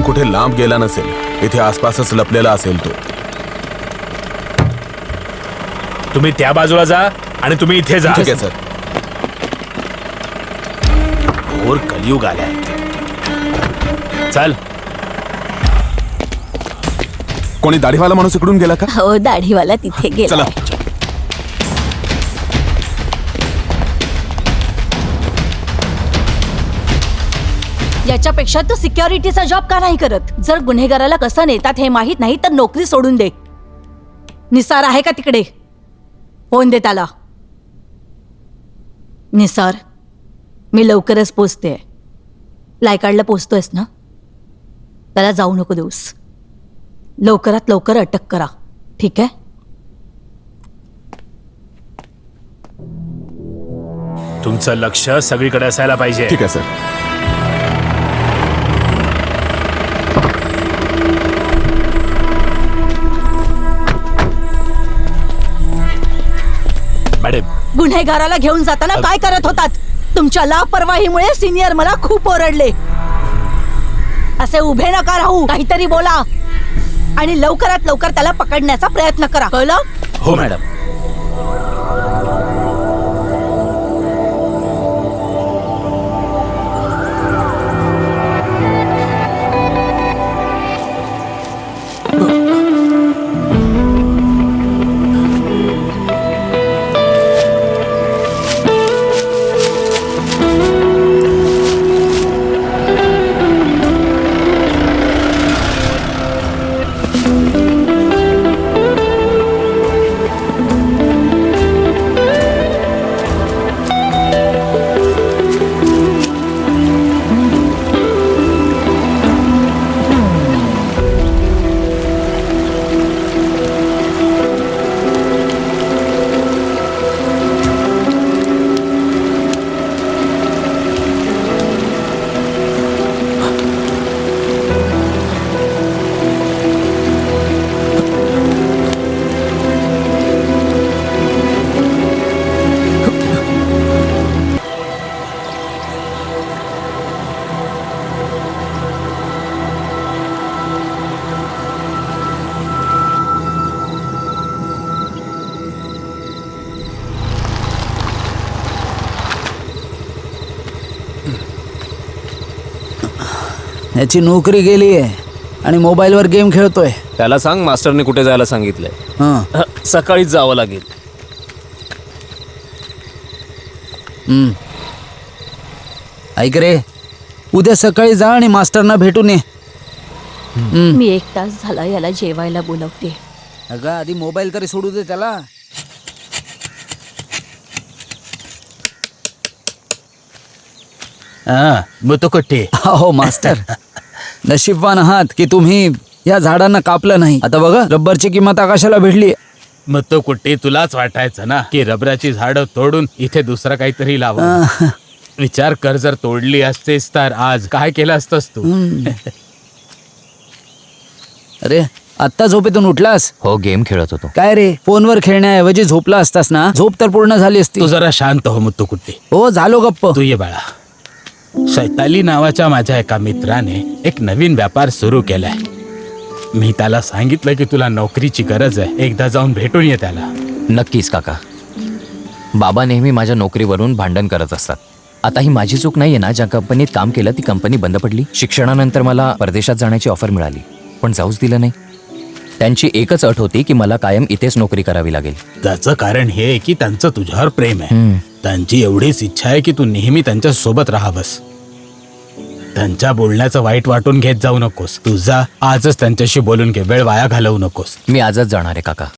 कुठे लांब गेला नसेल, इथे आसपासच लपलेला असेल तो. तुम्ही त्या बाजूला जा आणि तुम्ही इथे जा. ठीक आहे सर. घोर कलियुग आलाय. चल. कोणी दाढीवाला माणूस इकडून गेला का? हो, दाढीवाला तिथे गेला. चला. याच्यापेक्षा तो सिक्युरिटीचा जॉब का नाही करत? जर गुन्हेगाराला कसं नेतात हे माहित नाही तर नोकरी सोडून दे. निसार आहे का तिकडे? फोन दे त्याला. निसार, मी लवकरच पोचते. लायकाडला पोचतोयस ना? त्याला जाऊ नको देऊस. लवकरात लवकर अटक करा, ठीक आहे? तुमचं लक्ष सगळीकडे असायला पाहिजे. ठीक आहे सर. मॅडम, गुन्हेगाराला घेऊन जाताना काय करत होतात? तुमच्या लापरवाहीमुळे सिनियर मला खूप ओरडले. असे उभे नका राहू, काहीतरी बोला आणि लवकरात लवकर त्याला पकडण्याचा प्रयत्न करा, कळलं? हो मॅडम. याची नोकरी गेली आहे आणि मोबाईलवर गेम खेळतोय. त्याला सांग मास्टरने कुठे जायला सांगितलंय. हां. सकाळीच जावं लागेल. ऐक रे, उद्या सकाळी जा आणि मास्टरना भेटून ये. मी 1 तास झाला याला जेवायला बोलवते. अगं आधी मोबाईल तरी सोडू दे त्याला. मुतुकुट्टी. हो मास्टर, नशीबवान आहात की तुम्ही या झाडांना कापलं नाही. आता बघा रब्बरची किंमत आकाशाला भेटली. मुतुकुट्टी, तुलाच वाटायचं ना की रबराची झाडं तोडून इथे दुसरं काहीतरी लावा. विचार कर, जर तोडली असतेस तर आज काय केलं असतंस तू? अरे आत्ता झोपेतून उठलास? हो, गेम खेळत होतो. काय रे, फोनवर खेळण्याऐवजी झोपला असतास ना? झोप तर पूर्ण झाली असती. तू जरा शांत हो मुतुकुट्टी. हो झालो गप्प. तू ये बाळा. शैताली नावाच्या माझ्या एका मित्राने एक नवीन व्यापार सुरू केलाय. मी त्याला सांगितलं की तुला नोकरीची गरज आहे, एकदा जाऊन भेटून ये त्याला. नक्कीच काका. बाबा नेहमी माझ्या नोकरीवरून भांडण करत असतात. आता ही माझी चूक नाहीये ना. ज्या कंपनीत काम केलं ती कंपनी बंद पडली. शिक्षणानंतर मला परदेशात जाण्याची ऑफर मिळाली, पण जाऊच दिलं नाही. त्यांची एकच अट होती की मला कायम इथेच नोकरी करावी लागेल. त्याचं कारण हे आहे की त्यांचं तुझ्यावर प्रेम आहे. त्यांची एवढीच इच्छा आहे की तू नेहमी त्यांच्या सोबत राहावंस. त्यांच्या बोलण्याचं वाईट वाटून घेत जाऊ नकोस. तू जा, आजच त्यांच्याशी बोलून घे. वेळ वाया घालवू नकोस. मी आजच जाणार आहे काका.